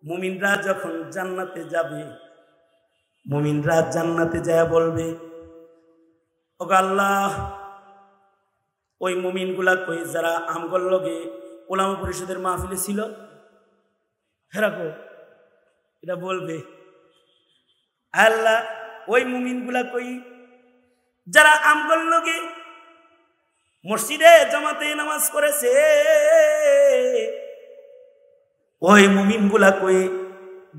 মুমিনরা যখন জান্নাতে যাবে, মুমিনরা জান্নাতে যায় বলবে, ওগো আল্লাহ, ওই মুমিনগুলা কই যারা আমগর লগে ওলামা পরিষদের মাহফিলে ছিল, হেরাকো এটা বলবে। আল্লাহ, ওই মুমিনগুলা কই যারা আমগর লগে মসজিদে জামাতে নামাজ পড়েছে, ওই মুমিনগুলা কই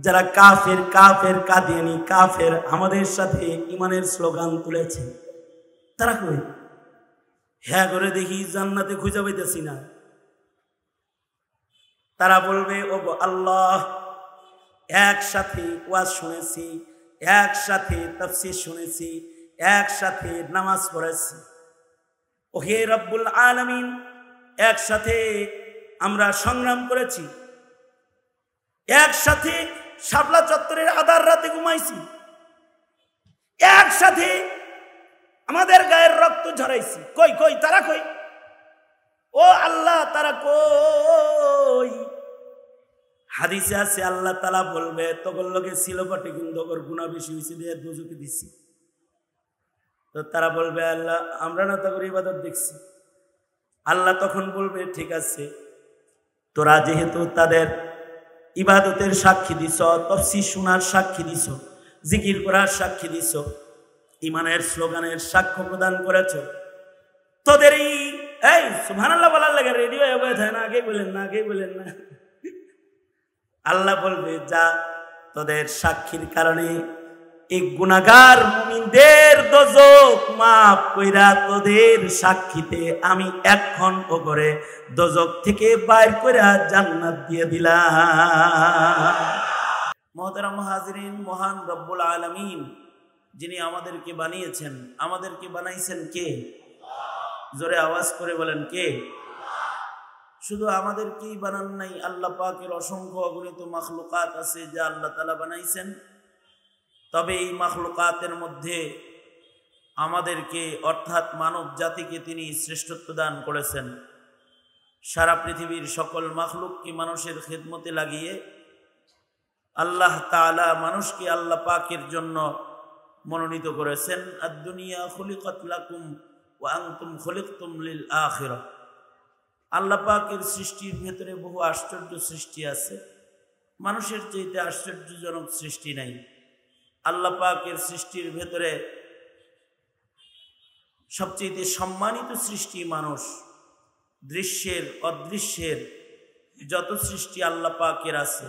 যারা কাফের কাফের কাদিয়ানি কাফের আমাদের সাথে ইমানের স্লোগান তুলেছে, তারা কই? হ্যাঁ করে দেখি জান্নাতে খুঁজে পাইতেছি না। তারা বলবে, ওগো আল্লাহ, একসাথে ওয়াজ শুনেছি, একসাথে তাফসীর শুনেছি, একসাথে নামাজ পড়েছি, ওহে রব্বুল আলামিন, একসাথে আমরা সংগ্রাম করেছি, একসাথে শাপলা চত্বরের আধার রাতে ঘুমাইছি, একসাথে আমাদের গায়ের রক্ত ঝরাইছি। কই কই তারা কই? ও আল্লাহ, তারা কই? হাদিসে আছে আল্লাহ তাআলা বলবে, তখন লোকে ছিল বটে কিন্তু ওর গুনাহ বেশি হয়েছে দিয়ে দোজখে দিছি। তো তারা বলবে, আল্লাহ, আমরা না তোর ইবাদত দেখছি। আল্লাহ তখন বলবে, ঠিক আছে, তোরা যেহেতু তাদের ইবাদতের সাক্ষী দিছ, তাফসীর শোনার সাক্ষী দিছ, জিকির করার সাক্ষী দিছ, ইমানের স্লোগানের সাক্ষ্য প্রদান করেছ, তোদের এই সুবহানাল্লাহ বলার লাগে রেডিও হয় না, আগে বলেন না, আগে বলেন না। আল্লাহ বলবে, যা, তোদের সাক্ষীর কারণে এই গুনাহগার মুমিনদের দোজখ মাফ কইরা তোদের সাক্ষীতে আমি এখন করে দোজখ থেকে বাইর কইরা জান্নাত দিয়ে দিলাম। মুহতারাম হাজিরিন, মহান রব্বুল আলামিন যিনি আমাদেরকে বানিয়েছেন, আমাদেরকে বানাইছেন কে? জোরে আওয়াজ করে বলেন, কে? শুধু আমাদেরকেই বানান নাই, আল্লাহ পাকের অসংখ্য অগণিত মাখলুকাত আছে যা আল্লাহ তাআলা বানাইছেন। তবে এই মাখলুকাতের মধ্যে আমাদেরকে অর্থাৎ মানব জাতিকে তিনি শ্রেষ্ঠত্ব দান করেছেন। সারা পৃথিবীর সকল মাখলুককে মানুষের খেদমতে লাগিয়ে আল্লাহ তাআলা মানুষকে আল্লাহ পাকের জন্য মনোনীত করেছেন। আদ-দুনিয়া খুলিকাত লাকুম ওয়া আনতুম খুলিকতুম লিল আখিরাহ। আল্লাহ পাকের সৃষ্টির ভেতরে বহু আশ্চর্য সৃষ্টি আছে, মানুষের চাইতে আশ্চর্যজনক সৃষ্টি নাই। আল্লাহ পাকের সৃষ্টির ভেতরে সবচেয়ে সম্মানিত সৃষ্টি মানুষ। দৃশ্যের অদৃশ্যের যত সৃষ্টি আল্লাহ পাকের আছে,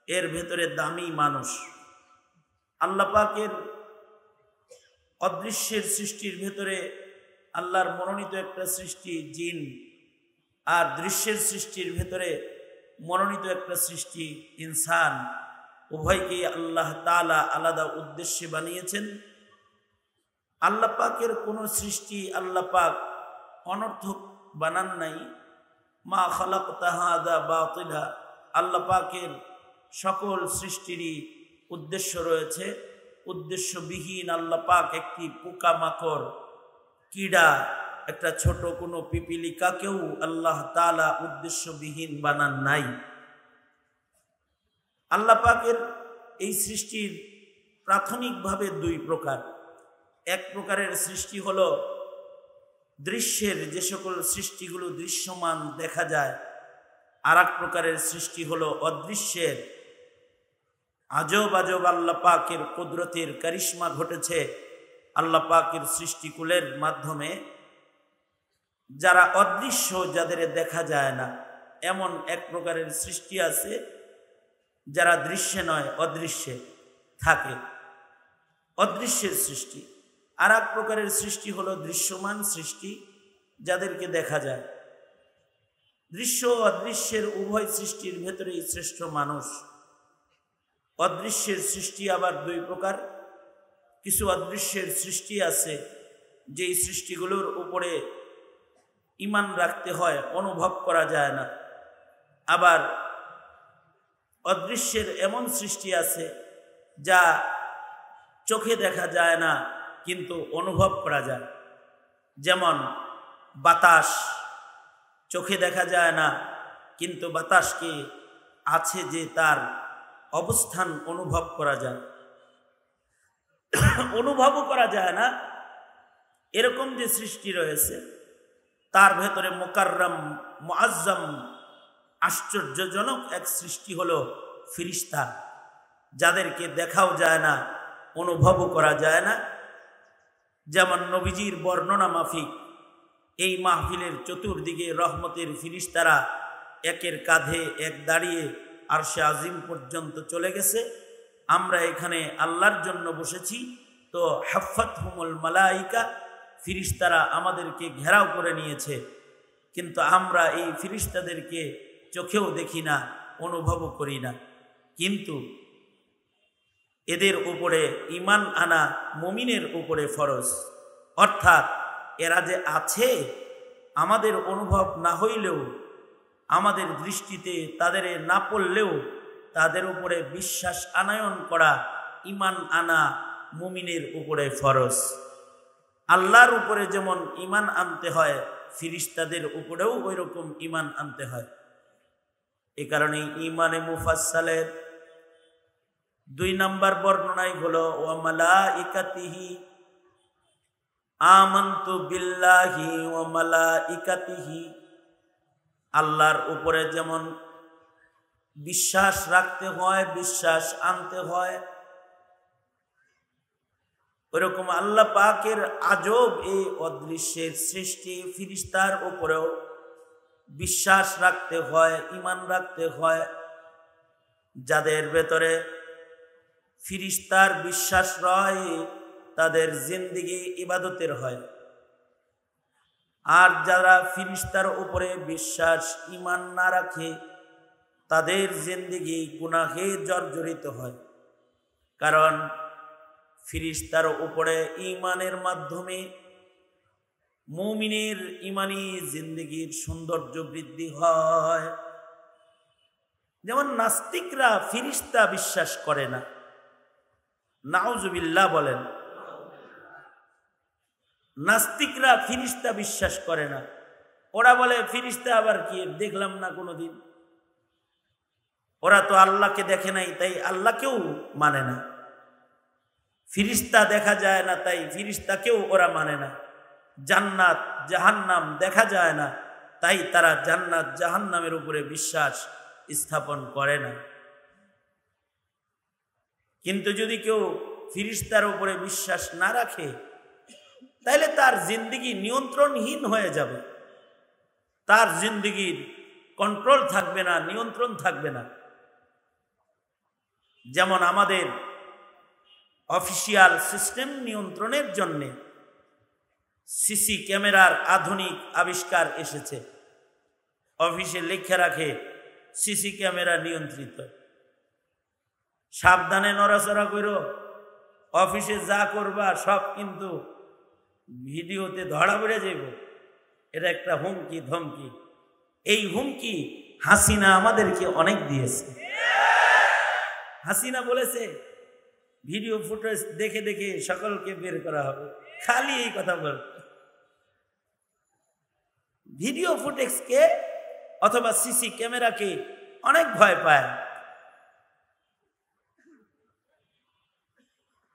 এর ভেতরে দামি মানুষ। আল্লাহ পাকের অদৃশ্যের সৃষ্টির ভেতরে আল্লাহর মনোনীত একটা সৃষ্টি জিন, আর দৃশ্যের সৃষ্টির ভেতরে মনোনীত একটা সৃষ্টি ইনসান। উভয়কেই আল্লাহ তাআলা আলাদা উদ্দেশ্যে বানিয়েছেন। আল্লাহ পাকের কোনো সৃষ্টি আল্লাহ পাক অনর্থক বানান নাই। মা খালাকতা হাযা বাতিলা। আল্লাহ পাকের সকল সৃষ্টিরই উদ্দেশ্য রয়েছে। উদ্দেশ্যবিহীন আল্লাহ পাক একটি পোকামাকড়, কীড়া, একটা ছোট কোনো পিপিলিকাকেও আল্লাহ তাআলা উদ্দেশ্যবিহীন বানান নাই। আল্লাহ পাকের এই সৃষ্টির প্রাথমিকভাবে দুই প্রকার। এক প্রকারের সৃষ্টি হলো দৃশ্যের, যে সকল সৃষ্টিগুলো দৃশ্যমান দেখা যায়। আর এক প্রকারের সৃষ্টি হলো অদৃশ্যের। আজব আজব আল্লাহ পাকের কুদরতের কারিশমা ঘটেছে আল্লাহ পাকের সৃষ্টিকুলের মাধ্যমে। যারা অদৃশ্য, যাদের দেখা যায় না, এমন এক প্রকারের সৃষ্টি আছে যারা দৃশ্যে নয় অদৃশ্যে থাকে, অদৃশ্যের সৃষ্টি। আর এক প্রকারের সৃষ্টি হলো দৃশ্যমান সৃষ্টি, যাদেরকে দেখা যায়। দৃশ্য অদৃশ্যের উভয় সৃষ্টির ভেতরেই শ্রেষ্ঠ মানুষ। অদৃশ্যের সৃষ্টি আবার দুই প্রকার। কিছু অদৃশ্যের সৃষ্টি আছে যেই সৃষ্টিগুলোর উপরে ঈমান রাখতে হয়, অনুভব করা যায় না। আবার অদৃশ্যের এমন সৃষ্টি আছে যা চোখে দেখা যায় না কিন্তু অনুভব করা যায়। যেমন বাতাস, চোখে দেখা যায় না কিন্তু বাতাসকে আছে যে তার অবস্থান অনুভব করা যায়, অনুভবও করা যায় না এরকম যে সৃষ্টি রয়েছে তার ভেতরে মুকাররম মুআজ্জম আশ্চর্যজনক এক সৃষ্টি হলো ফিরিস্তা, যাদেরকে দেখাও যায় না, অনুভবও করা যায় না। যেমন নবীজির বর্ণনা মাফিক এই মাহফিলের চতুর্দিকে রহমতের ফিরিস্তারা একের কাঁধে এক দাঁড়িয়ে আরশে আজিম পর্যন্ত চলে গেছে। আমরা এখানে আল্লাহর জন্য বসেছি, তো হাফাতহুমুল মালাইকা, ফিরিস্তারা আমাদেরকে ঘেরাও করে নিয়েছে, কিন্তু আমরা এই ফিরিস্তাদেরকে চোখেও দেখি না, অনুভবও করি না। কিন্তু এদের উপরে ঈমান আনা মুমিনের উপরে ফরজ, অর্থাৎ এরা যে আছে আমাদের অনুভব না হইলেও, আমাদের দৃষ্টিতে তাদের না পড়লেও তাদের উপরে বিশ্বাস আনয়ন করা, ঈমান আনা মুমিনের উপরে ফরজ। আল্লাহর উপরে যেমন ঈমান আনতে হয়, ফিরিস্তাদের উপরেও ওই রকম ঈমান আনতে হয়। এ কারণে ঈমানে মুফাসসালের 2 নম্বর বর্ণনাই হলো ওয়া মালাইকাতিহি, আমানতু বিল্লাহি ওয়া মালাইকাতিহি। আল্লাহর উপরে যেমন বিশ্বাস রাখতে হয়, বিশ্বাস আনতে হয়, ওইরকম আল্লাহ পাকের আজব এই অদৃশ্যের সৃষ্টি ফিরিস্তার উপরেও বিশ্বাস রাখতে হয়, ঈমান রাখতে হয়। যাদের ভেতরে ফিরিস্তার বিশ্বাস রয় তাদের জিন্দেগি ইবাদতের হয়, আর যারা ফিরিস্তার উপরে বিশ্বাস ঈমান না রাখে তাদের জিন্দেগি গুনাহে জর্জরিত হয়। কারণ ফিরিস্তার উপরে ঈমানের মাধ্যমে মুমিনের ঈমানি জিন্দেগির সৌন্দর্য বৃদ্ধি হয়। যেমন নাস্তিকরা ফিরিস্তা বিশ্বাস করে না, নাউজুবিল্লাহ বলেন। নাস্তিকরা ফিরিস্তা বিশ্বাস করে না, ওরা বলে ফিরিস্তা আবার কি, দেখলাম না কোনোদিন। ওরা তো আল্লাহকে দেখে নাই, তাই আল্লাহকেও মানে না। ফিরিস্তা দেখা যায় না, তাই ফিরিস্তাকেও ওরা মানে না। জান্নাত জাহান্নাম দেখা যায় না, তাই তারা জান্নাত জাহান্নামের উপরে বিশ্বাস স্থাপন করে না। কিন্তু যদি কেউ ফিরিস্তার উপরে বিশ্বাস না রাখে তাহলে তার জিন্দেগি নিয়ন্ত্রণহীন হয়ে যাবে, তার জিন্দেগির কন্ট্রোল থাকবে না, নিয়ন্ত্রণ থাকবে না। যেমন আমাদের অফিসিয়াল সিস্টেম নিয়ন্ত্রণের জন্য সিসি ক্যামেরার আধুনিক আবিষ্কার এসেছে। অফিসে লিখে রাখে সিসি ক্যামেরা নিয়ন্ত্রিত, সাবধানে নড়াচড়া করো, অফিসে যা করবা সব কিন্তু ভিডিওতে ধরা পড়ে যাইব। এটা একটা হুমকি ধমকি। এই হুমকি হাসিনা আমাদেরকে অনেক দিয়েছে। হাসিনা বলেছে ভিডিও ফুটেজ দেখে দেখে সকলকে বের করা হবে, খালি এই কথা বল। ভিডিও ফুটেজকে অথবা সিসি ক্যামেরাকে অনেক ভয় পায়।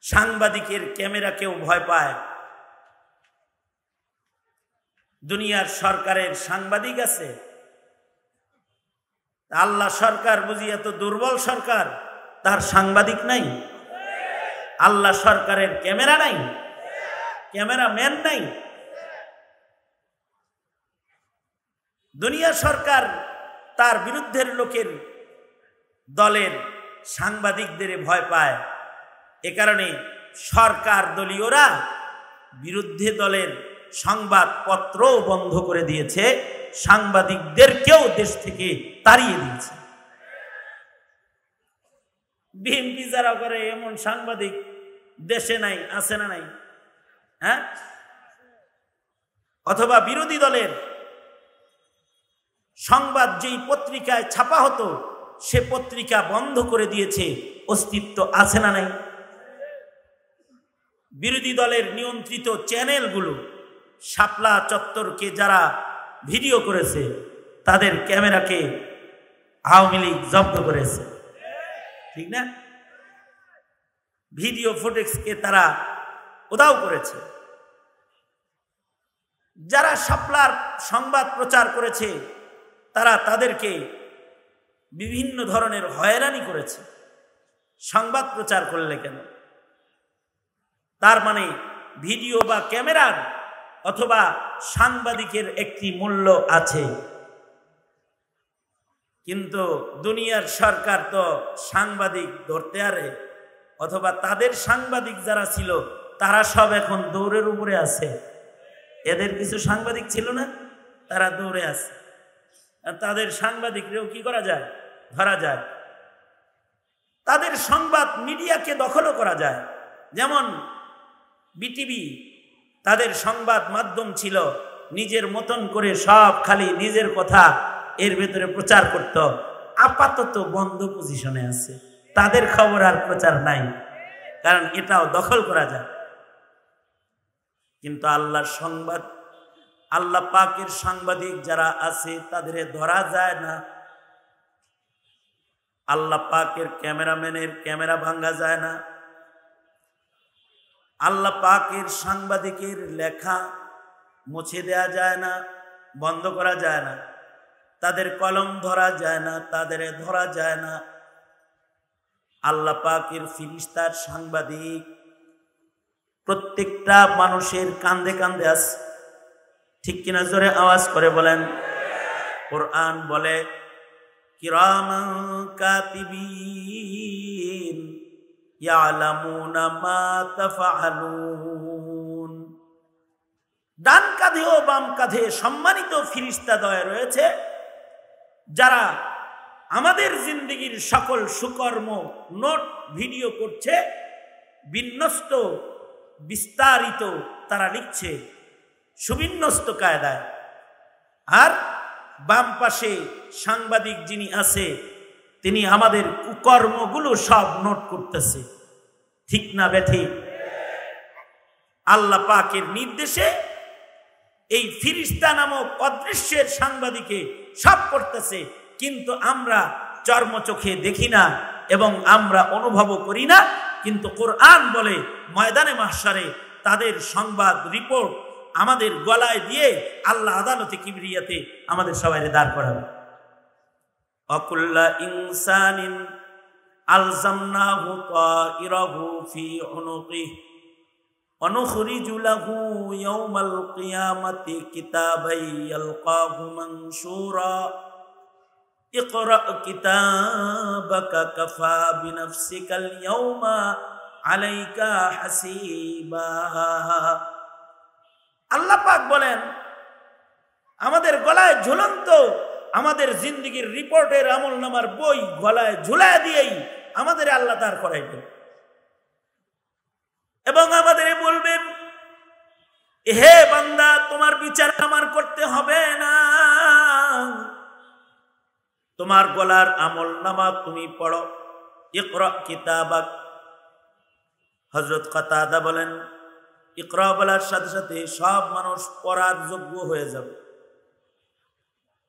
সাংবাদিকের ক্যামেরাকেও ভয় পায়। দুনিয়ার সরকারের সাংবাদিক আছে, আল্লাহ সরকার বুঝি এত দুর্বল সরকার, তার সাংবাদিক নাই? আল্লাহ সরকারের ক্যামেরা নাই, ক্যামেরাম্যান নাই? দুনিয়া সরকার তার বিরুদ্ধের লোকের দলের সাংবাদিকদের ভয় পায়। এ কারণে সরকার দলীয়রা বিরুদ্ধে দলের সংবাদপত্রও বন্ধ করে দিয়েছে, সাংবাদিকদেরকেও দেশ থেকে তাড়িয়ে দিয়েছে। বিএনপি যারা করে এমন সাংবাদিক দেশে নাই, আছে না নাই? হ্যাঁ, অথবা বিরোধী দলের সংবাদ যেই পত্রিকায় ছাপা হতো সে পত্রিকা বন্ধ করে দিয়েছে, অস্তিত্ব আছে না নাই? বিরোধী দলের নিয়ন্ত্রিত চ্যানেলগুলো শাপলা চত্বরকে যারা ভিডিও করেছে তাদের ক্যামেরাকে আওয়ামী লীগ জব্দ করেছে। ঠিক না? ভিডিও ফুটেজকে তারা উধাও করেছে। যারা শাপলার সংবাদ প্রচার করেছে তারা তাদেরকে বিভিন্ন ধরনের হয়রানি করেছে। সংবাদ প্রচার করলে কেন? তার মানে ভিডিও বা ক্যামেরার অথবা সাংবাদিকের একটি মূল্য আছে। কিন্তু দুনিয়ার সরকার তো সাংবাদিক ধরতে আরে, অথবা তাদের সাংবাদিক যারা ছিল তারা সব এখন দৌড়ের উপরে আছে। এদের কিছু সাংবাদিক ছিল না, তারা দৌড়ে আছে। আর তাদের সাংবাদিকরেও কি করা যায়? ধরা যায়। তাদের সংবাদ মিডিয়াকে দখলও করা যায়। যেমন বিটিভি, তাদের সংবাদ মাধ্যম ছিল, নিজের মতন করে সব খালি নিজের কথা এর ভেতরে প্রচার করত। আপাতত বন্ধ পজিশনে আছে, তাদের খবর আর প্রচার নাই, কারণ এটাও দখল করা যায়। কিন্তু আল্লাহর সংবাদ, আল্লাহ পাকের সাংবাদিক যারা আছে তাদের ধরা যায় না। আল্লাহ পাকের ক্যামেরাম্যানের ক্যামেরা ভাঙা যায় না। আল্লাহ পাকের সাংবাদিকের লেখা মুছে দেয়া যায় না, বন্ধ করা যায় না। তাদের কলম ধরা যায় না, তাদের ধরা যায় না। আল্লাহ পাকের ফিরিস্তার সাংবাদিক প্রত্যেকটা মানুষের কান্দে কান্দে আছে। ঠিক কিনা? জোরে আওয়াজ করে বলেন। কোরআন বলে কিরামান কাতিবিন ইয়ালামুনা মা তাফআলুন। ডান কাঁধে ও বাম কাঁধে সম্মানিত ফিরিস্তাদ্বয় রয়েছে, যারা আমাদের জিন্দেগির সকল সুকর্ম নোট ভিডিও করছে, বিন্যস্ত বিস্তারিত তারা লিখছে সুবিন্যস্ত কায়দায়। আর বাম পাশে সাংবাদিক যিনি আছে তিনি আমাদের কুকর্মগুলো সব নোট করতেছে। ঠিক না বেঠিক? আল্লাহ পাকের নির্দেশে এই ফিরিস্তা নামক অদৃশ্যের সাংবাদিকে সব করতেছে, কিন্তু আমরা চর্মচোখে দেখি না এবং আমরা অনুভবও করি না। কিন্তু কোরআন বলে ময়দানে মাহশারে তাদের সংবাদ রিপোর্ট আমাদের গলায় দিয়ে আল্লাহ আদালতে কিবরিয়াতে আমাদের সবাইকে দাঁড় করাবে। অকুল্লা ইনসানিন আলজামনাহু তাইরাহু ফি উনুকিহি অনুখরিজু লাহু ইয়াওমাল কিয়ামাতি কিতাবান ইয়ালকাহু মানশুরা ইকরা কিতাবাকা কাফা বিনাফসিকাল ইয়াওমা আলাইকা হাসিবা। আল্লাহ পাক বলেন আমাদের গলায় ঝুলন্ত আমাদের জিন্দেগির রিপোর্টের আমলনামার বই গলায় ঝুলায় দিয়েই আমাদের আল্লাহ দাঁড় করাইবেন এবং আমাদের বলবেন, হে বান্দা, তোমার বিচার আমার করতে হবে না, তোমার গলার আমলনামা তুমি পড়ো। ইকরা কিতাবাক। হযরত কাতাদা বলেন ইকরা বলার সাথে সাথে সব মানুষ পড়ার যোগ্য হয়ে যাবে,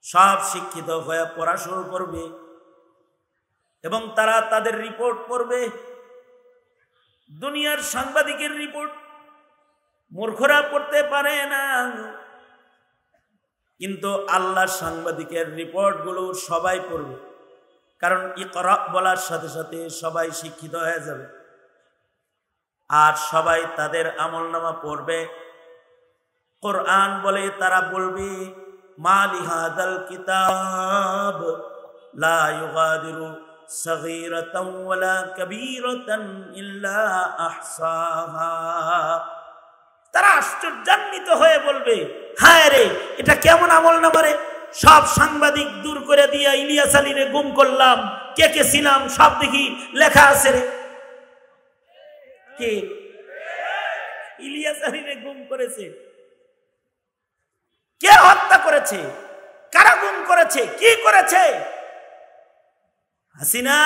সব শিক্ষিত হয়ে পড়া শুরু করবে এবং তারা তাদের রিপোর্ট পড়বে। দুনিয়ার সাংবাদিকের রিপোর্ট মূর্খরা পড়তে পারে না, কিন্তু আল্লাহর সাংবাদিকের রিপোর্টগুলো সবাই পড়বে, কারণ ইকরা বলার সাথে সাথে সবাই শিক্ষিত হয়ে যাবে আর সবাই তাদের আমলনামা পড়বে। কোরআন বলে তারা বলবে, মা লিহাদাল কিতাব লা ইউগাদিরু সগীরাতান ওয়ালা কাবীরাতান ইল্লা আহসাহা। তারা আশ্চর্যান্বিত হয়ে বলবে, হায় রে, এটা কেমন আমলনামা রে, সব সাংবাদিক দূর করে দিয়া ইলিয়াস আলীরে গুম করলাম, কে কে ছিলাম সব দেখি লেখা আছে রে। কে? ইলিয়াস আলীরে গুম করেছে। কে হত্যা করেছে? কারা গুম করেছে? কি করেছে? হাসিনা।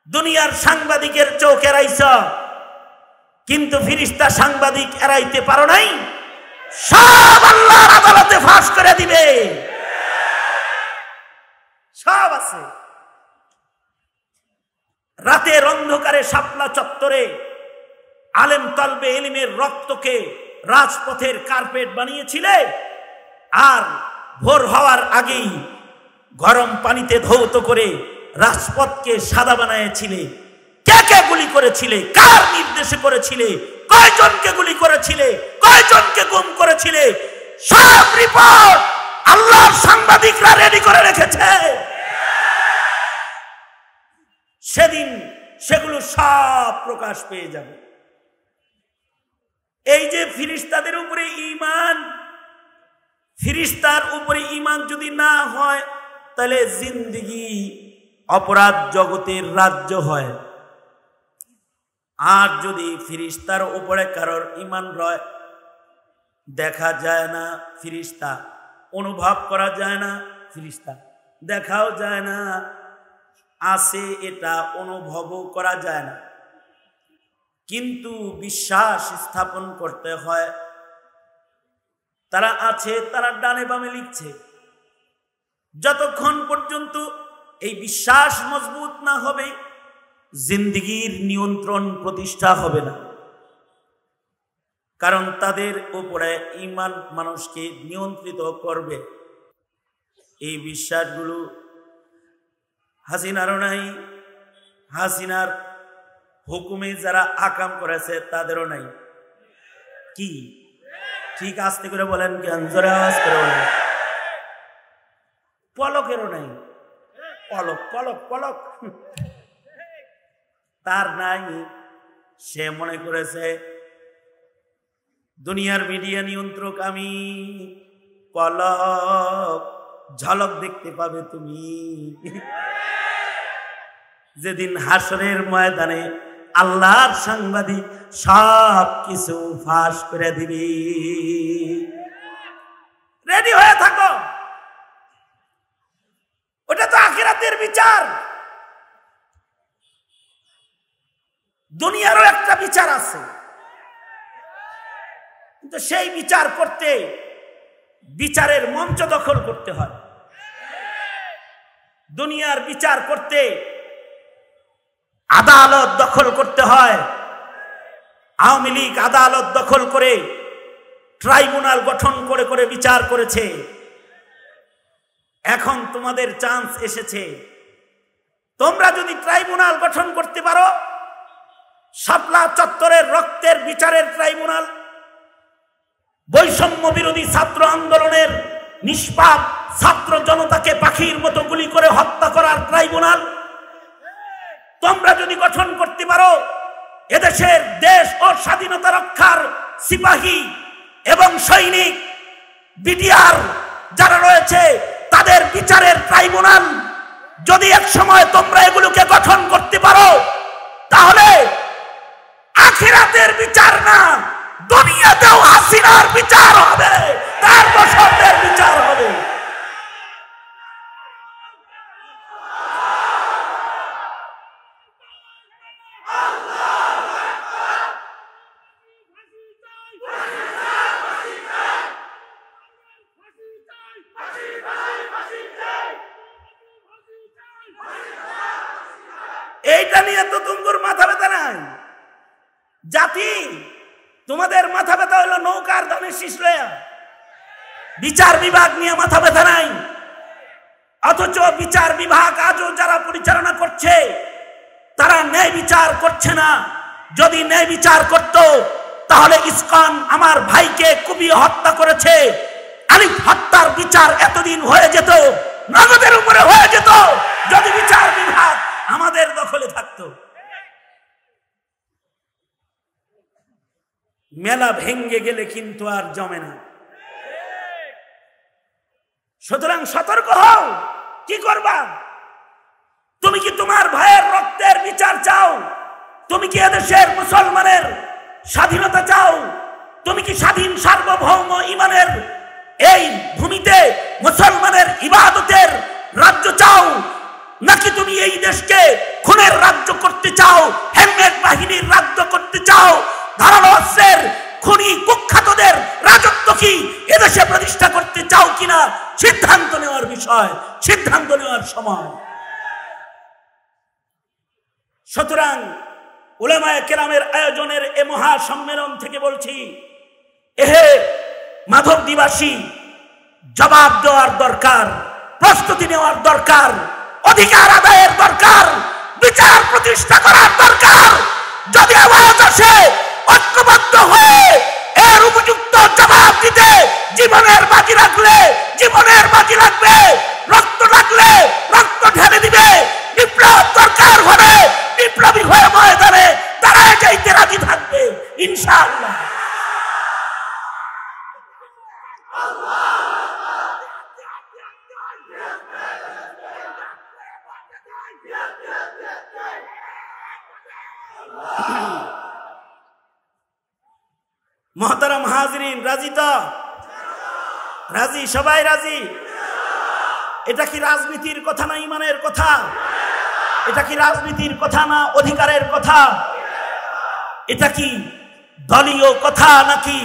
দুনিয়ার সাংবাদিকের চোখ এড়াইছ, কিন্তু ফিরিস্তা সাংবাদিক এড়াইতে পারো নাই। সব আল্লাহর আদালতে ফাঁস করে দিবে, সব আছে। রাতের অন্ধকারে শাপলা চত্বরে আলেম তলবে ইলমের রক্তকে রাজপথের কার্পেট বানিয়েছিলে, আর ভোর হওয়ার আগেই গরম পানিতে ধৌত করে রাজপথকে সাদা বানিয়েছিলে। কে কে গুলি করেছিলে? কার নির্দেশে করেছিলে? কয়জনকে গুলি করেছিলে? কয়জনকে গুম করেছিলে? সব রিপোর্ট আল্লাহর সাংবাদিকরা রেডি করে রেখেছে। সেদিন সেগুলো সব প্রকাশ পেয়ে যাবে। এই যে ফিরিস্তাদের উপরে ঈমান, ফিরিস্তার উপরে ঈমান যদি না হয় তাহলে জিন্দেগি অপরাধ জগতের রাজ্য হয়। আর যদি ফিরিস্তার উপরে কারোর ঈমান রয়, দেখা যায় না ফিরিস্তা, অনুভব করা যায় না ফিরিস্তা, দেখাও যায় না, আছে এটা অনুভবও করা যায় না, কিন্তু বিশ্বাস স্থাপন করতে হয়। তারা আছে, তারা ডানে বামে লিখছে। যতক্ষণ পর্যন্ত এই বিশ্বাস মজবুত না হবে, জিন্দেগির নিয়ন্ত্রণ প্রতিষ্ঠা হবে না। কারণ তাদের উপরে ঈমান মানুষকে নিয়ন্ত্রিত করবে। এই বিশ্বাসগুলো হাসিনারও নাই, হাসিনার হুকুমে যারা আকাম করেছে তাদেরও নাই। কি ঠিক আস্তে করে বলেন, কেন জোরে আওয়াজ করে বলেন। পলকেরও নাই, পলক পলক পলক তার নাই। সে মনে করেছে দুনিয়ার মিডিয়া নিয়ন্ত্রক আমি, পলক ঝলক দেখতে পাবে তুমি। যেদিন হাসরের ময়দানে আল্লাহর সাংবাদিক সব কিছু ফাঁস করে দিবি, রেডি হয়ে থাকো। ওটা তো আখিরাতের বিচার। দুনিয়ারও একটা বিচার আছে, কিন্তু সেই বিচার করতে বিচারের মঞ্চ দখল করতে হয়। দুনিয়ার বিচার করতে আদালত দখল করতে হয়। আওয়ামী লীগ আদালত দখল করে ট্রাইব্যুনাল গঠন করে করে বিচার করেছে। এখন তোমাদের চান্স এসেছে। তোমরা যদি ট্রাইব্যুনাল গঠন করতে পারো, শাপলা চত্বরের রক্তের বিচারের ট্রাইব্যুনাল, বৈষম্য বিরোধী ছাত্র আন্দোলনের নিষ্পাপ ছাত্র জনতাকে পাখির মতো গুলি করে হত্যা করার ট্রাইব্যুনাল তোমরা যদি গঠন করতে পারো, এদেশের দেশ ও স্বাধীনতা রক্ষার সিপাহী এবং সৈনিক বিডিআর যারা রয়েছে তাদের বিচারের ট্রাইব্যুনাল যদি এক সময় তোমরা এগুলোকে গঠন করতে পারো, তাহলে আখিরাতের বিচার না, দুনিয়াতেও হাসিনার বিচার হবে, তার বছরদের বিচার হবে। এইটা নিয়ে তো তোমার মাথা ব্যথা নাই। জাতি তোমাদের মাথা ব্যথা হলো নৌকার ধানের শীষ লয়া, বিচার বিভাগ নিয়ে মাথা ব্যথা নাই। অথচ বিচার বিভাগ আজও যারা পরিচালনা করছে তারা ন্যায় বিচার করছে না। যদি ন্যায় বিচার করত তাহলে ইসকন আমার ভাইকে কুপিয়ে হত্যা করেছে, আলিফ হত্যার বিচার এতদিন হয়ে যেত, নগদের উপরে হয়ে যেত, যদি বিচার বিভাগ আমাদের দখলে থাকতো। মেলা ভেঙ্গে গেলে কিন্তু আর জমে না। সুতরাং সতর্ক হও। কি করবা? তুমি কি তোমার ভাইয়ের রক্তের বিচার চাও? তুমি কি এদেশের মুসলমানের স্বাধীনতা চাও? তুমি কি স্বাধীন সার্বভৌম ইমানের এই ভূমিতে মুসলমানের ইবাদতের রাজ্য চাও, নাকি তুমি এই দেশকে খুনের রাজ্য করতে চাও, হেলমেট বাহিনীর রাজ্য করতে চাও? ধারালো অস্ত্রের খুনি কুখ্যাতদের রাজত্ব কি এদেশে প্রতিষ্ঠা করতে চাও কিনা সিদ্ধান্ত নেওয়ার বিষয়, সিদ্ধান্ত নেওয়ার সময়। সুতরাং উলামায়ে কেরামের আয়োজনের এ মহা সম্মেলন থেকে বলছি, এহে মাধবদীবাসী, জবাব দেওয়ার দরকার, প্রস্তুতি নেওয়ার দরকার, অধিকার আদায়ের দরকার, বিচার প্রতিষ্ঠা করার দরকার। যদি আওয়াজ আসে ঐক্যবদ্ধ হয়ে এর উপযুক্ত জবাব দিতে জীবনের বাজি রাখলে জীবনের বাজি লাগবে, রক্ত লাগলে রক্ত ঢেলে দিবে। বিপ্লব দরকার হবে, বিপ্লবী হয়ে ময়দানে দাঁড়ায় যাইতে রাজি থাকবে ইনশাআল্লাহ। মোহতারাম হাজরিন, রাজি তো? রাজি? সবাই রাজি? এটা কি রাজনীতির কথা না ইমানের কথা? এটা কি রাজনীতির কথা না অধিকারের কথা? এটা কি দলীয় কথা নাকি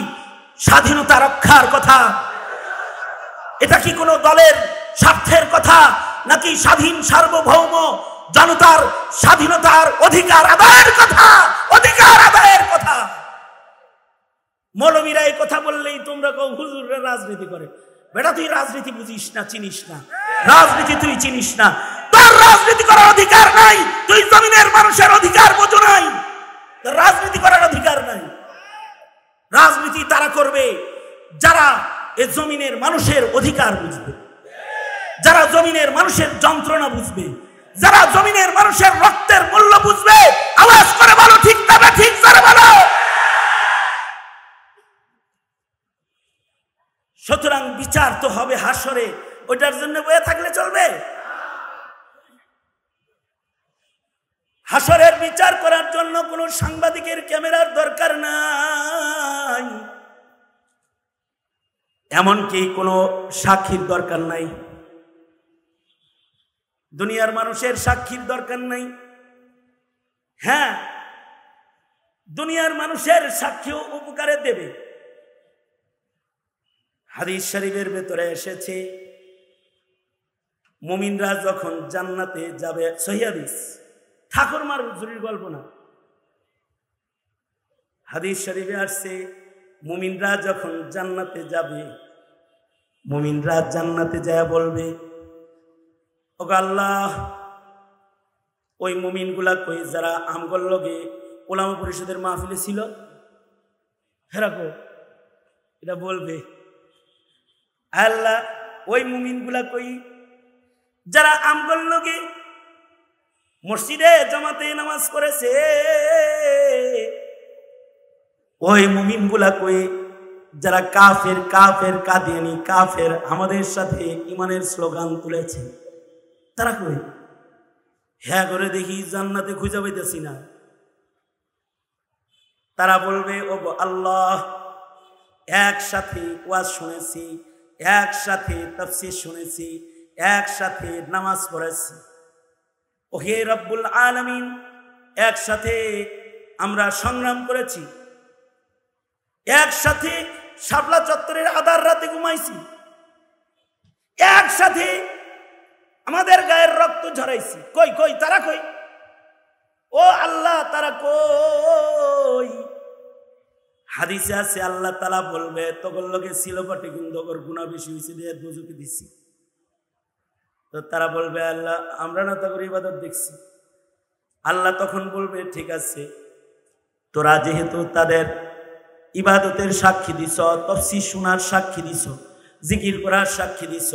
স্বাধীনতা রক্ষার কথা? এটা কি কোনো দলের স্বার্থের কথা নাকি স্বাধীন সার্বভৌম জনতার স্বাধীনতার অধিকার আদায়ের কথা? অধিকার আদায়ের কথা। মৌলবীরা এই কথা বললেই তোমরা কও হুজুররা রাজনীতি করে। বেটা, তুই রাজনীতি বুঝিস না, চিনিস না। রাজনীতি তুই চিনিস না, তোর রাজনীতি করার অধিকার নাই। তুই জমিনের মানুষের অধিকার বোঝো নাই, তোর রাজনীতি করার অধিকার নাই। রাজনীতি তারা করবে যারা এ জমিনের মানুষের অধিকার বুঝবে, যারা জমিনের মানুষের যন্ত্রণা বুঝবে, যারা জমিনের মানুষের রক্তের মূল্য বুঝবে। আওয়াজ করে বলো ঠিক তবে ঠিক করে বলো। সুতরাং বিচার তো হবে হাসরে, ওইটার জন্য বয়ে থাকলে চলবে? হাসরের বিচার করার জন্য কোনো সাংবাদিকের ক্যামেরার দরকার নাই, এমনকি কোনো সাক্ষীর দরকার নাই। দুনিয়ার মানুষের সাক্ষীর দরকার নাই। হ্যাঁ, দুনিয়ার মানুষের সাক্ষীও উপকারে দেবে। হাদিস শরীফের ভেতরে এসেছে, মুমিনরা যখন জান্নাতে যাবে, সহিহ হাদিস, ঠাকুরমার হুজুরির গল্প না, হাদিস শরীফে আসছে, মুমিনরা যখন জান্নাতে যাবে, মুমিনরা জান্নাতে যায় বলবে, ও আল্লাহ, ওই মুমিনগুলা কই যারা আমগল লগে ওলামা পরিষদের মাহফিলে ছিল, হেরাকো, এটা বলবে আল্লাহ, ওই মুমিনগুলা কই যারা আমগল লগে মসজিদে জামাতে নামাজ পড়েছে, ওই মুমিনগুলা কই যারা কাফের কাফের কাদিয়ানি কাফের আমাদের সাথে ইমানের স্লোগান তুলেছে, তারা কই? হ্যাঁ করে দেখি জান্নাতে খুঁজে পাইতেছি না। তারা বলবে, ও আল্লাহ, একসাথে ওয়াজ শুনেছি, একসাথে তাফসীর শুনেছি, একসাথে নামাজ পড়েছি, ও হে রব্বুল আলামিন, একসাথে আমরা সংগ্রাম করেছি, একসাথে শাপলা চত্বরের আধার রাতে ঘুমাইছি, একসাথে আমাদের গায়ের রক্ত ঝরাইছি। কই কই তারা কই? ও আল্লাহ, তারা কই? হাদিসে আছে আল্লাহ তাআলা বলবে, তোর লোকে ছিল বটে কিন্তু ওর গুনাহ বেশি হয়েছে দিয়ে দুজকে দিছি। তো তারা বলবে, আল্লাহ, আমরা না তোর ইবাদত দেখছি। আল্লাহ তখন বলবে, ঠিক আছে, তোরা যেহেতু তাদের ইবাদতের সাক্ষী দিছ, তাফসীর শোনার সাক্ষী দিছ, জিকির করার সাক্ষী দিছ,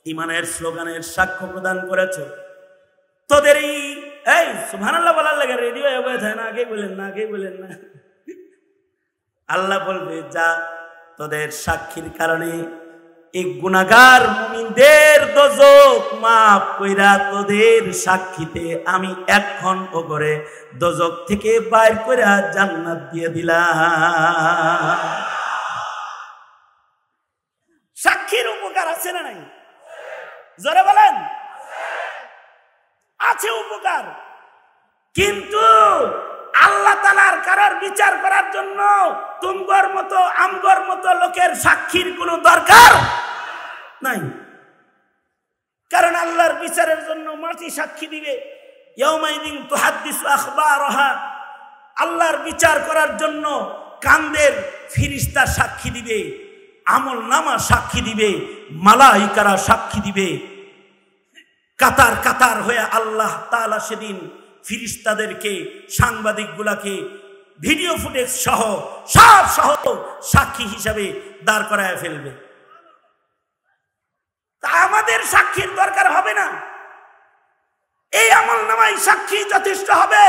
ইমানের স্লোগানের সাক্ষ্য প্রদান করেছ, তোদের এই সুবহানাল্লাহ বলার লাগে রেডিও হয়ে যায় না, আগে বলেন না, আগে বলেন না। আল্লাহ বলবে, যা, তোদের সাক্ষীর কারণে এই গুনাহগার মুমিনদের দোজখ মাফ কইরা তোদের সাক্ষীতে আমি এখন করে দোজখ থেকে বাইর কইরা জান্নাত দিয়ে দিলাম। সাক্ষীর উপকার আছে না নাই? জোরে বলেন। আছে উপকার, কিন্তু আল্লাহ তাআলার কারার বিচার করার জন্য তুমগর মতো আমগর মতো লোকের সাক্ষীর কোনো দরকার নাই। কারণ আল্লাহর বিচারের জন্য মাটি সাক্ষী দিবে, ইয়াউমাইদিন তুহাদ্দিসু আখবারাহা, আল্লাহর বিচার করার জন্য কান্দের ফিরিস্তা সাক্ষী দিবে, আমল নামা সাক্ষী দিবে, মালাইকারা সাক্ষী দিবে। কাতার কাতার হয়ে আল্লাহ তাআলা সেদিন ফিরিস্তাদেরকে, সাংবাদিকগুলাকে ভিডিও ফুটেজ সহ সব সহ সাক্ষী হিসাবে দাঁড় করায় ফেলবে। তা আমাদের সাক্ষীর দরকার হবে না, এই আমল নামাই সাক্ষী যথেষ্ট হবে।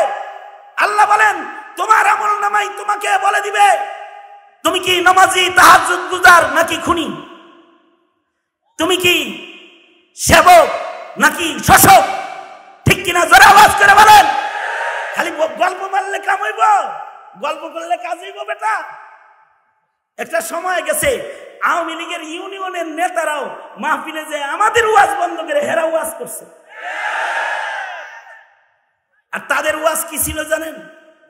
আল্লাহ বলেন তোমার আমল নামাই তোমাকে বলে দিবে তুমি কি নামাজি, তাহাজ্জুদ গুজার নাকি খুনি, তুমি কি সেবক নাকি শোষক, ঠিক কিনা? জোরে আওয়াজ করে বলেন। খালি গল্প মারলে কাম হইব, গল্প করলে কাজ হইব বেটা? একটা সময় গেছে আওয়ামী লীগের ইউনিয়নের নেতারাও মাহফিলে যে আমাদের ওয়াজ বন্ধ করে হেরা ওয়াজ করছে। আর তাদের ওয়াজ কি ছিল জানেন?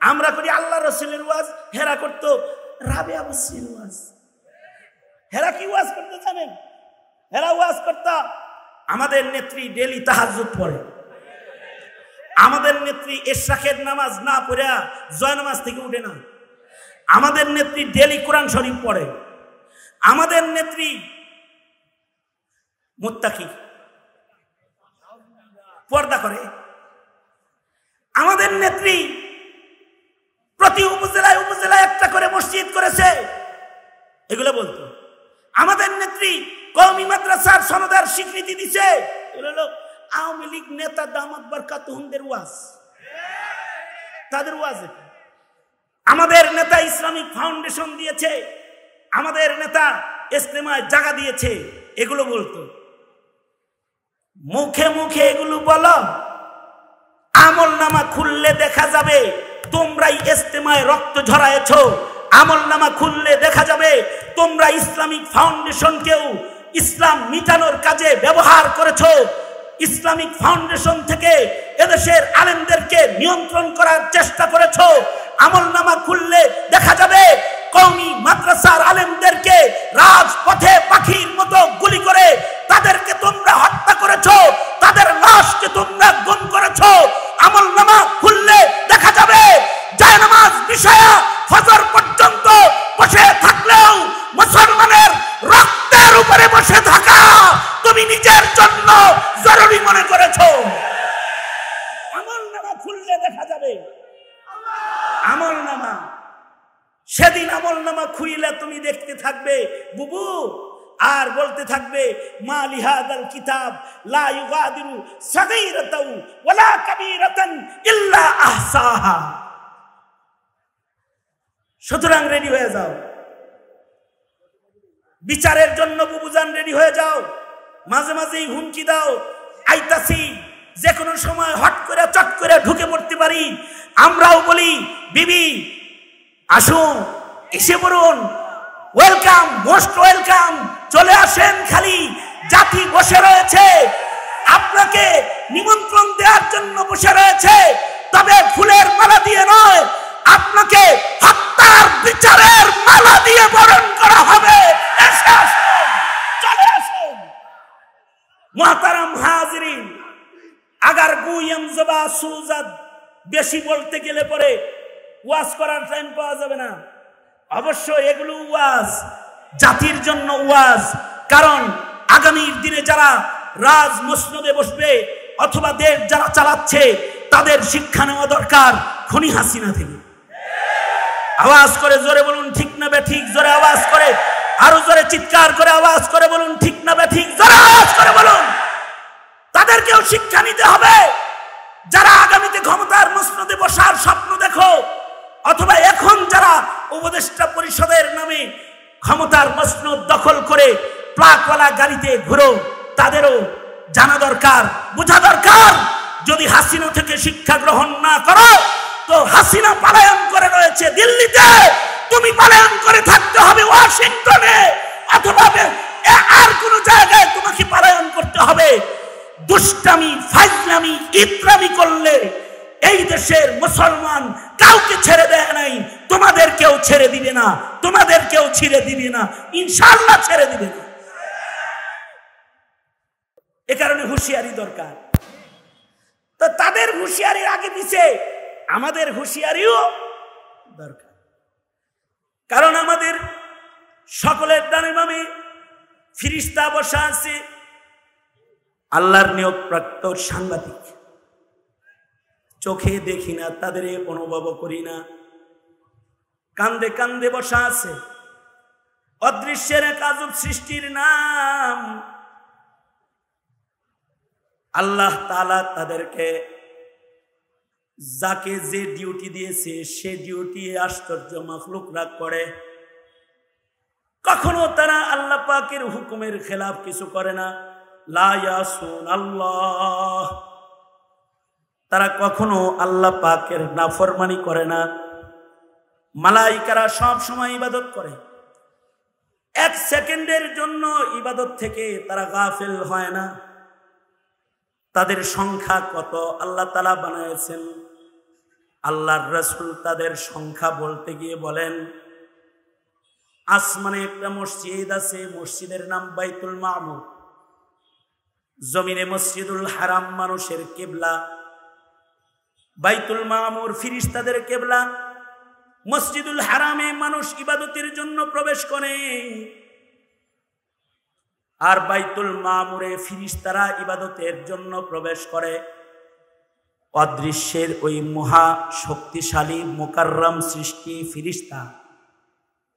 আমরা করি আল্লাহ রসুলের ওয়াজ, হেরা করতো রাবেয়া বসরির ওয়াজ। হেরা কি ওয়াজ করতে জানেন? হেরা ওয়াজ করতো আমাদের নেত্রী ডেলি তাহাজ্জুদ পড়ে, আমাদের নেত্রী ইশরাকের নামাজ না পড়ে জয় নামাজ থেকে উঠে না, আমাদের নেত্রী ডেলি কোরআন শরীফ পড়ে, আমাদের নেত্রী মুত্তাকি, পর্দা করে, আমাদের নেত্রী প্রতি উপজেলায় উপজেলায় একটা করে মসজিদ করেছে, এগুলো বলতো। আমাদের নেত্রী কওমি মাদ্রাসার সনদের স্বীকৃতি দিছে, এগুলো হলো আওয়ামী লীগ নেতা দামাত বরকাতুহুমদের ওয়াজ, তাদের ওয়াজ। আমাদের নেতা ইসলামিক ফাউন্ডেশন দিয়েছে, আমাদের নেতা ইজতেমায় জায়গা দিয়েছে, এগুলো বলতো। মুখে মুখে এগুলো বলো, আমল নামা খুললে দেখা যাবে তোমরাই ইজতেমায় রক্ত ঝরায়েছ, আমল নামা খুললে দেখা যাবে তোমরা ইসলামিক ফাউন্ডেশনকেও ইসলাম মিটানোর কাজে ব্যবহার করেছ, ইসলামিক ফাউন্ডেশন থেকে এদেশের আলেমদেরকে নিয়ন্ত্রণ করার চেষ্টা করেছ। আমল নামা খুললে দেখা যাবে কওমি মাদ্রাসার আলেমদেরকে রাজপথে পাখির মতো গুলি করে তাদেরকে তোমরা হত্যা করেছ, তাদের লাশকে তোমরা গুম করেছ। আমল নামা খুললে দেখা যাবে জায়নামাজ বিছায়া ফজর পর্যন্ত বসে থাকলেও মুসলমানের রক্তের উপরে বসে থাকা তুমি নিজের জন্য জরুরি মনে করেছো। আমল নামা খুললে দেখা যাবে, আমল নামা সেদিন আমল নামা খুইলে তুমি দেখতে থাকবে বুবু, আর বলতে থাকবে মা লিহাদাল কিতাব লা ইউগাদিরু সাগীরাতাও ওয়ালা কাবীরাতান ইল্লা আহসাহা। সুতরাং রেডি হয়ে যাও, বিচারের জন্য বুবুজান রেডি হয়ে যাও। মাঝে মাঝেই হুমকি দাও আইতাছি, যে কোনো সময় হট করে চট করে ঢুকে পড়তে পারি। আমরাও বলি বিবি আসুন, এসে পড়ুন, ওয়েলকাম, মোস্ট ওয়েলকাম, চলে আসেন। খালি জাতি বসে রয়েছে, আপনাকে নিমন্ত্রণ দেওয়ার জন্য বসে রয়েছে, তবে ফুলের মালা দিয়ে নয়, আপনাকে হত্যার বিচারের মালা দিয়ে বরণ করা হবে। এসে আসুন, চলে আসুন। মুহতারাম হাজিরিন, আগার গুয়ম জবা সুজাদ, বেশি বলতে গেলে পরে ওয়াজ করার টাইম পাওয়া যাবে না। অবশ্য এগুলো ওয়াজ, জাতির জন্য ওয়াজ। কারণ আগামীর দিনে যারা রাজ মসনদে বসবে অথবা দেশ যারা চালাচ্ছে তাদের শিক্ষা নেওয়া দরকার খুনি হাসিনা থেকে। আওয়াজ করে জোরে বলুন ঠিক না বেঠিক, জোরে আওয়াজ করে, আরো জোরে চিৎকার করে আওয়াজ করে বলুন ঠিক না বেঠিক, জোরে আওয়াজ করে বলুন। তাদেরকেও শিক্ষা নিতে হবে। যারা আগামীতে ক্ষমতার মসনদে বসার স্বপ্ন দেখো অথবা এখন যারা উপদেষ্টা পরিষদের নামে ক্ষমতার মসনদ দখল করে প্লাকওয়ালা গাড়িতে ঘুরো, তাদেরও জানা দরকার, বোঝা দরকার, যদি হাসিনা থেকে শিক্ষা গ্রহণ না করো তো হাসিনা পলায়ন করে রয়েছে দিল্লিতে, তুমি পলায়ন করে থাকতে হবে ওয়াশিংটনে অথবা আর কোন জায়গায় তোমাকে পলায়ন করতে হবে। দুষ্টামি, ফাজলামি, ইতরামি করলে এই দেশের মুসলমান কাউকে ছেড়ে দেয় নাই, তোমাদেরকেও ছেড়ে দিবে না, তোমাদেরকেও ছেড়ে দিবে না, ইনশাআল্লাহ ছেড়ে দিবে না। এ কারণে হুঁশিয়ারি দরকার। তো তাদের হুঁশিয়ারির আগে পিছে আমাদের হুঁশিয়ারিও দরকার। কারণ আমাদের সকলের ডানে বামে ফিরিস্তা বসা আছে, আল্লাহর নিয়োগপ্রাপ্ত সাংবাদিক। চোখে দেখি না, তাদের অনুভব করি না, কান্দে কান্দে বসা আছে। অদৃশ্যের এক আজব সৃষ্টির নাম আল্লাহ তাআলা। তাদেরকে যাকে যে ডিউটি দিয়েছে সে ডিউটি আশ্চর্য মাখলুকরা করে। কখনো তারা আল্লাহ পাকের হুকুমের খেলাফ কিছু করে না। লা ইয়াসুন আল্লাহ, তারা কখনো আল্লাহ পাকের নাফরমানি করে না। মালাইকারা সব সময় ইবাদত করে, এক সেকেন্ডের জন্য ইবাদত থেকে তারা গাফিল হয় না। তাদের সংখ্যা কত আল্লাহ তাআলা বানায়েছেন। আল্লাহর রাসূল তাদের সংখ্যা বলতে গিয়ে বলেন, আসমানে একটা মসজিদ আছে, মসজিদের নাম বাইতুল মামুর। জমিনে মসজিদুল হারাম মানুষের কিবলা, বাইতুল মামুর ফিরিস্তাদের কিবলা। মসজিদুল হারামে মানুষ ইবাদতের জন্য প্রবেশ করে, আর বাইতুল মামুরে ফিরিস্তারা ইবাদতের জন্য প্রবেশ করে। অদৃশ্যের ওই মহা শক্তিশালী মুকাররম সৃষ্টি ফিরিস্তা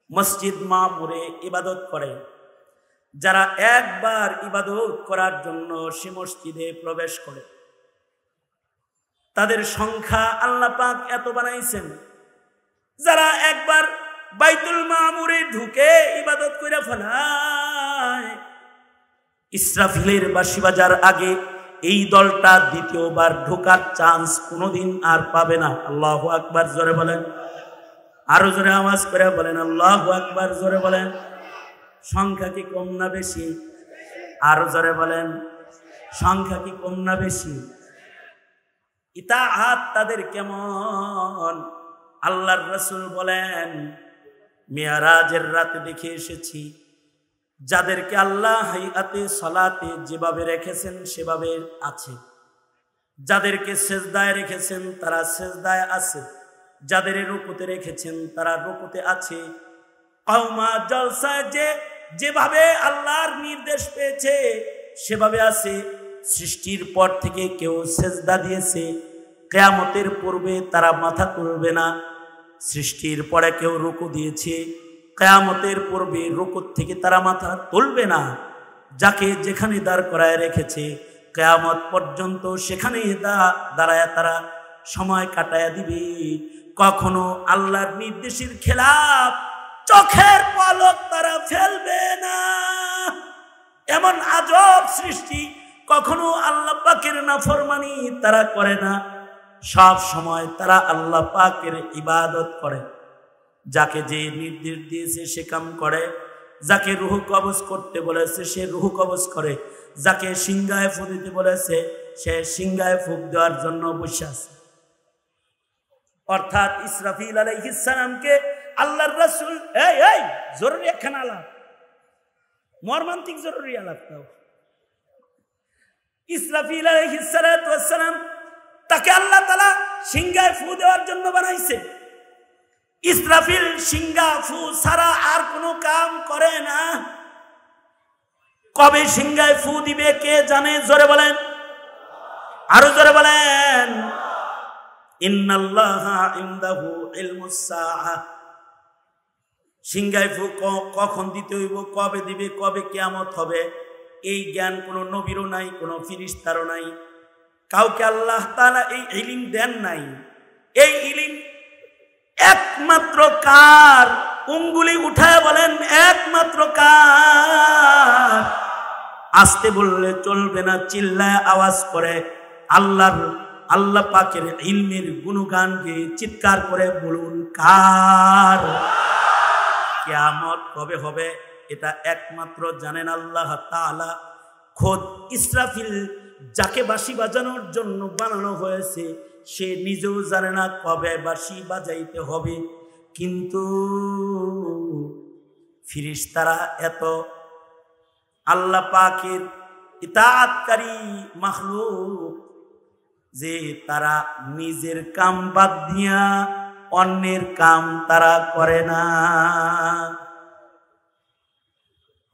মসজিদ মামুরে ইবাদত করে। যারা একবার ইবাদত করার জন্য সে মসজিদে প্রবেশ করে, তাদের সংখ্যা আল্লাহ পাক এত বানাইছেন, যারা একবার বাইতুল মামুরে ঢুকে ইবাদত করে ফেলায়, ইসরাফিলের বাঁশি বাজার আগে এই দলটা দ্বিতীয়বার ঢোকার চান্স কোনোদিন আর পাবে না। আল্লাহু আকবার জোরে বলেন, আরো জোরে আওয়াজ করে বলেন আল্লাহু আকবার জোরে বলেন। সংখ্যা কি কম না বেশি? আরো জোরে বলেন, সংখ্যা কি কম না বেশি? ইতাআত তাদের কেমন? আল্লাহর রাসূল বলেন, মিরাজের রাতে দেখে এসেছি যাদেরকে আল্লাহ হাইয়াতে সালাতে যেভাবে রেখেছেন সেভাবে আছে, যাদেরকে সেজদায় রেখেছেন তারা সেজদায় আছে, যাদের রুকুতে রেখেছেন তারা রুকুতে আছে। কওমা জলসায় যেভাবে আল্লাহর নির্দেশ পেয়েছে সেভাবে আছে। সৃষ্টির পর থেকে কেউ সেজদা দিয়েছে, কিয়ামতের পূর্বে তারা মাথা তুলবে না। সৃষ্টির পরে কেউ রুকু দিয়েছে, কিয়ামতের পূর্বে রুকুর থেকে তারা মাথা তুলবে না। যাকে যেখানে দাঁড় করায় রেখেছে কিয়ামত পর্যন্ত সেখানে দাঁড়ায় তারা সময় কাটায়া দিবে। কখনো আল্লাহর নির্দেশের খেলাফ চোখের পলক তারা ফেলবে না। এমন আজব সৃষ্টি, কখনো আল্লাহ পাকের নাফরমানি তারা করে না। সব সময় তারা আল্লাহ পাকের ইবাদত করে। যাকে যে নির্দেশ দিয়েছে সে কাম করে, যাকে রুহ কবজ করতে বলেছে সে রুহ কবজ করে, যাকে সিংহায় ফুঁক দিতে বলেছে সে সিংহায় ফুঁক দেওয়ার জন্য বসে আছে। অর্থাৎ ইসরাফিল আলাইহিস সালামকে আল্লাহর রাসূল এই জরুরি একখানা আলাপ, মর্মান্তিক জরুরি আলাপ। তাও ইসরাফিল আলাইহিস সালাম তাকে আল্লাহ তাআলা সিংহায় ফু দেওয়ার জন্য বানাইছে। ইসরাফিল সিংহা ফু ছাড়া আর কোনো কাম করে না। কবে সিংহায় ফু দিবে কে জানে? জোরে বলেন, আরো জোরে বলেন। ইন্নাল্লাহা ইনদাহু ইলমুস সাআহ। সিংহায় ফু কখন দিতে হইব, কবে দিবে, কবে কিয়ামত হবে, এই জ্ঞান কোনো নবীরও নাই, কোনো ফেরেশতারও নাই। কাউকে আল্লাহ তাআলা এই ইলম দেন নাই। এই ইলম একমাত্র কার? উঙ্গুলি উঠায় বলেন একমাত্র কার? আস্তে বললে চলবে না, চিল্লায় আওয়াজ করে আল্লাহ পাকের ইলমের গুণগান গেয়ে চিৎকার করে বলুন কার? কিয়ামত কবে হবে এটা একমাত্র জানেন আল্লাহ তাআলা। খোদ ইসরাফিল যাকে বাঁশি বাজানোর জন্য বানানো হয়েছে সে নিজেও জানে না কবে বাঁশি বাজাইতে হবে। কিন্তু ফেরেশতারা এত আল্লাহ পাকের ইতাআতকারী মাখলুক, যে তারা নিজের কাম বাদ দিয়া অন্যের কাম তারা করে না।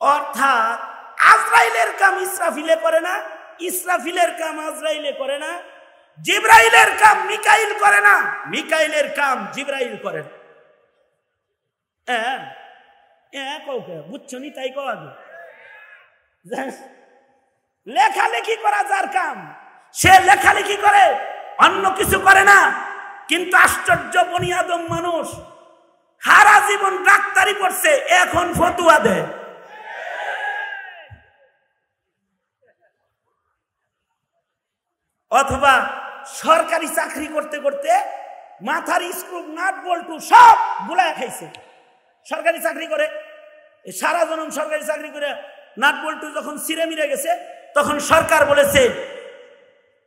অর্থাৎ আজরাইলের কাম ইসরাফিলে করে না, ইসরাফিলের কাম আজরাইলে করে না, জিবরাইলের কাম মিকাইল করে না, মিকাইলের কাম জিবরাইল করে না। বুঝছো নি? তাই কো আগে লেখালেখি করা যার কাম, সে লেখালেখি করে, অন্য কিছু করে না। কিন্তু আশ্চর্য বনি আদম মানুষ, সারা জীবন ডাক্তারি পড়ছে, এখন ফতুয়া দেয়। অথবা সরকারি চাকরি করতে করতে মাথার স্ক্রু নাট বল্টু সব গুলায় খাইছে। সরকারি চাকরি করে সারা জনম সরকারি চাকরি করে নাট বল্টু যখন ছিঁড়ে মিরে গেছে, তখন সরকার বলেছে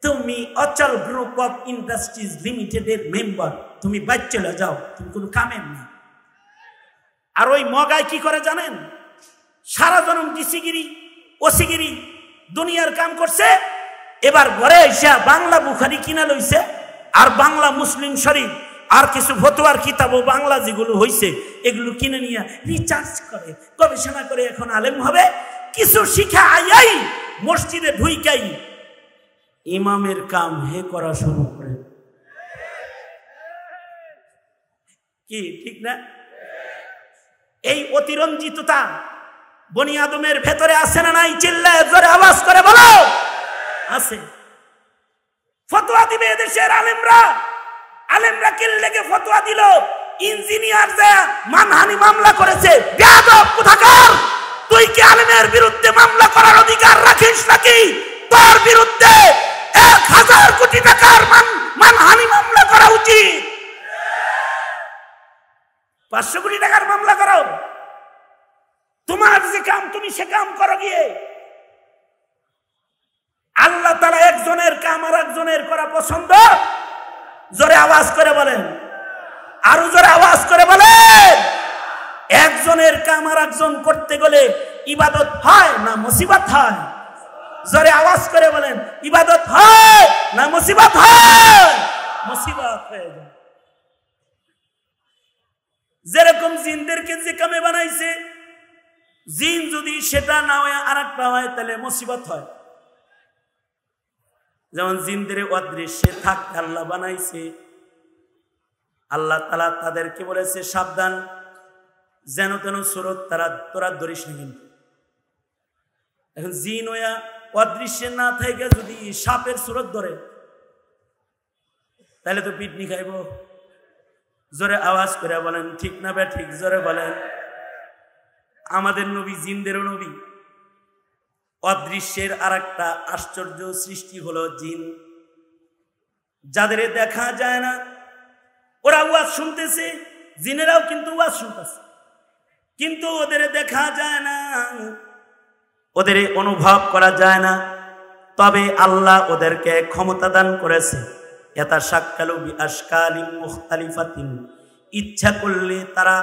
তুমি অচল গ্রুপ অফ ইন্ডাস্ট্রিজ লিমিটেডের মেম্বার, তুমি বাইরে চলে যাও, তুমি কোনো কামের না। আর ওই মগায় কি করে জানেন? সারা জনম ডিসিগিরি ওসিগিরি দুনিয়ার কাম করছে, এবার ঘরে এসে বাংলা বুখারি কিনা লইছে, আর বাংলা মুসলিম শরীফ আর কিছু ফতোয়ার কিতাব বাংলা যেগুলো হইছে এগুলো কিনে নিয়ে রিচার্জ করে, গবেষণা করে এখন আলেম হবে। কিছু শিখা আইয়াই মসজিদে ঢুইকাই ইমামের কাম হে করা শুরু করে। কি ঠিক না? এই অতিরঞ্জিততা বনি আদমের ভেতরে আছে না নাই? চিল্লায় জোরে আওয়াজ করে বলো আছে। ফতোয়া দিবে এদেশের আলেমরা, আলেমরা কিল্লেগে ফতোয়া দিল, ইঞ্জিনিয়ার যে মানহানি মামলা করেছে, বেয়াদব কোথাকার, তুই কি আলেমের বিরুদ্ধে মামলা করার অধিকার রাখিস নাকি? তোর বিরুদ্ধে 1000 কোটি টাকার মানহানি মামলা করা উচিত। 500 কোটি টাকার মামলা করো, তোমার যে কাম তুমি সে কাম করো গিয়ে। আল্লাহ তাআলা একজনের কাম আর একজনের করা পছন্দ। জোরে আওয়াজ করে বলেন, আরো জোরে আওয়াজ করে বলেন। একজনের কাম আর একজন করতে গেলে ইবাদত হয় না মুসিবত হয়? জোরে আওয়াজ করে বলেন, ইবাদত হয় না মুসিবত হয়? মুসিবত হয়ে যায়। যেরকম জিনদেরকে যে কামে বানাইছে, জিন যদি সেটা না হয় আর একটা হয় তাহলে মুসিবত হয়। যেমন জিনদের অদৃশ্যে থাকতে আল্লাহ বানাইছে, আল্লাহ তাআলা তাদেরকে বলেছে সাবধান, যেন তেন সুরত তোরা ধরিস না। কিন্তু এখন জিন হইয়া অদৃশ্যে না থেকে যদি সাপের সুরত ধরে তাহলে তো পিটনি খাইব। জোরে আওয়াজ করে বলেন ঠিক না বে ঠিক? জোরে বলেন। আমাদের নবী জিনদেরও নবী। অদৃশ্যের আর একটা আশ্চর্য সৃষ্টি হলো জিন, যাদের দেখা যায় না, ওরা ওয়াজ শুনতেছে, জিনেরাও কিন্তু ওয়াজ শুনতেছে, কিন্তু ওদের দেখা যায় না, ওদের অনুভব করা যায় না। তবে আল্লাহ ওদেরকে ক্ষমতা দান করেছে। এটা শাক্কালু বিআশকালিন মুখতালিফাতিন, ইচ্ছা করলে তারা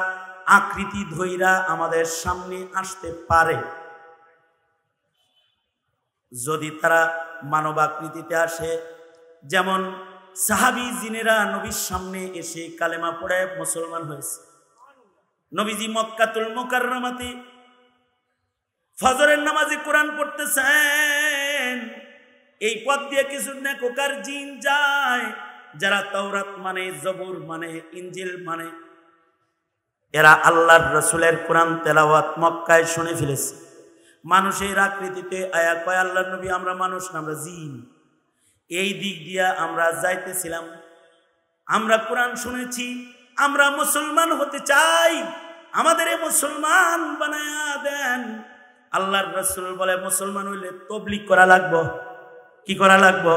আকৃতি ধইরা আমাদের সামনে আসতে পারে। যদি তারা মানব আকৃতিতে আসে, যেমন সাহাবী জিনেরা নবীর সামনে এসে কালেমা পড়ে মুসলমান হয়েছে। নবীজি মক্কাতুল মুকাররমাতে ফজরের নামাজে কোরআন পড়তেছেন, এই পথ দিয়ে কিছু নেককার জিন যায় যারা তাওরাত মানে, জবুর মানে, ইনজিল মানে। এরা আল্লাহর রাসূলের কোরআন তেলাওয়াত মক্কায় শুনে ফেলেছে। মানুষের আকৃতিতে আয়া কয় আল্লাহর নবী আমরা মানুষ না, আমরা জিন। এই দিক দিয়া আমরা যাইতেছিলাম, আমরা কোরআন শুনেছি, আমরা মুসলমান হতে চাই, আমাদের মুসলমান বানায়া দেন। আল্লাহর রাসূল বলে মুসলমান হইলে তাবলীগ করা লাগবে। কি করা লাগবে?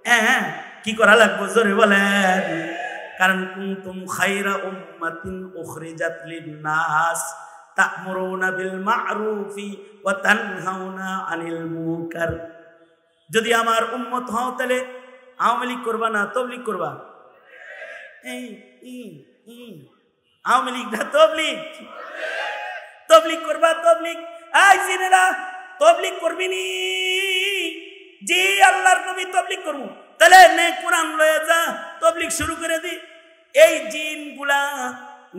হ্যাঁ, কি করা লাগবে? জোরে বলেন। কারণ কুনতুম খায়রা উম্মাতিন উখরিজাত লিন-নাস তা'মুরুনা বিল মা'রুফি ওয়া তানহাউনা আনিল মুনকার। যদি আমার উম্মত হও তাহলে আওয়ামী লীগ করবা না তাবলীগ করবা? আওয়ামী লীগ না তাবলীগ? তাবলীগ করবা, তাবলীগ। এই জিনেরা তাবলীগ করবি নি? জি আল্লাহর নবী তাবলীগ করব। তাহলে নে কোরআন লয়ে যা, তাবলীগ শুরু করে দি। এই জিনগুলা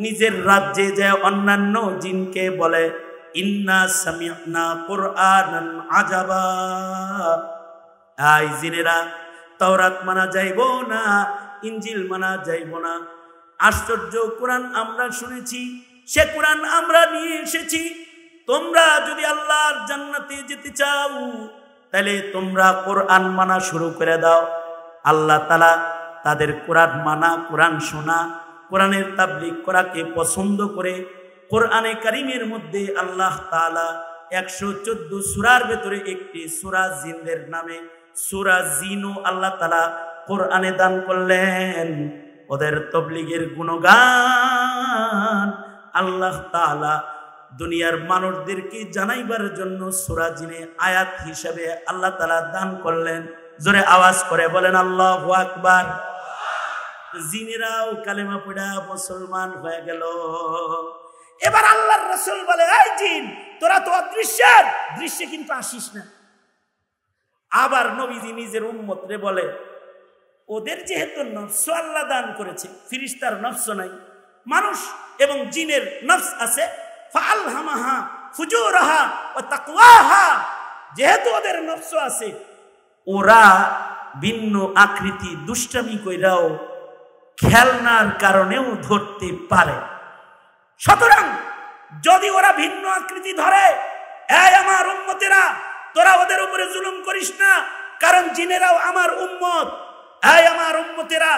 নিজের রাজ্যে যে অন্যান্য জিনকে বলে ইন্না সামি'না কুরআনান আজাবা, এই জিনেরা তাওরাত মানা যাইব না, ইনজিল মানা যাইব না, আশ্চর্য কোরআন আমরা শুনেছি, সে কোরআন আমরা নিয়ে এসেছি। তোমরা যদি আল্লাহর জান্নাতে যেতে চাও তাহলে তোমরা কোরআন মানা শুরু করে দাও। আল্লাহ তাআলা তাদের কোরআন মানা, কোরআন শোনা, কোরআনের তাবলীগ করাকে পছন্দ করে কোরআনে কারীমের মধ্যে আল্লাহ তাআলা 114 সূরার ভেতরে একটি সূরা জিনদের নামে সূরা জিনও আল্লাহ তাআলা কোরআনে দান করলেন। ওদের তাবলীগের গুণগান আল্লাহ তাআলা দুনিয়ার মানুষদেরকে জানাইবার জন্য সূরা জিনে আয়াত হিসেবে আল্লাহ তাআলা দান করলেন। জোরে আওয়াজ করে বলেন আল্লাহু আকবার। জিনেরাও কালেমা পড়া মুসলমান হয়ে গেল। এবার আল্লাহর রাসূল বলে, এই জিন তোরা তো অদৃশ্যের দৃশ্যে কিন্তু আসিস না। আবার নবীজি নিজের উম্মতরে বলে, ওদের যেহেতু নফস আল্লাহ দান করেছে, ফেরেশতার নফস নাই, মানুষ এবং জিনের নফস আছে, ফাআলহামাহা ফুজুরাহা ওয়া তাকওয়াহা, যেহেতু ওদের নফস আছে, ওরা ভিন্ন আকৃতি দুষ্টামি কইরাও খেলনার কারণেও ধরতে পারে। সুতরাং যদি ওরা ভিন্ন আকৃতি ধরে, এই আমার উম্মতেরা তোরা ওদের উপরে জুলুম করিস না, কারণ জিনেরাও আমার উম্মত। এই আমার উম্মতেরা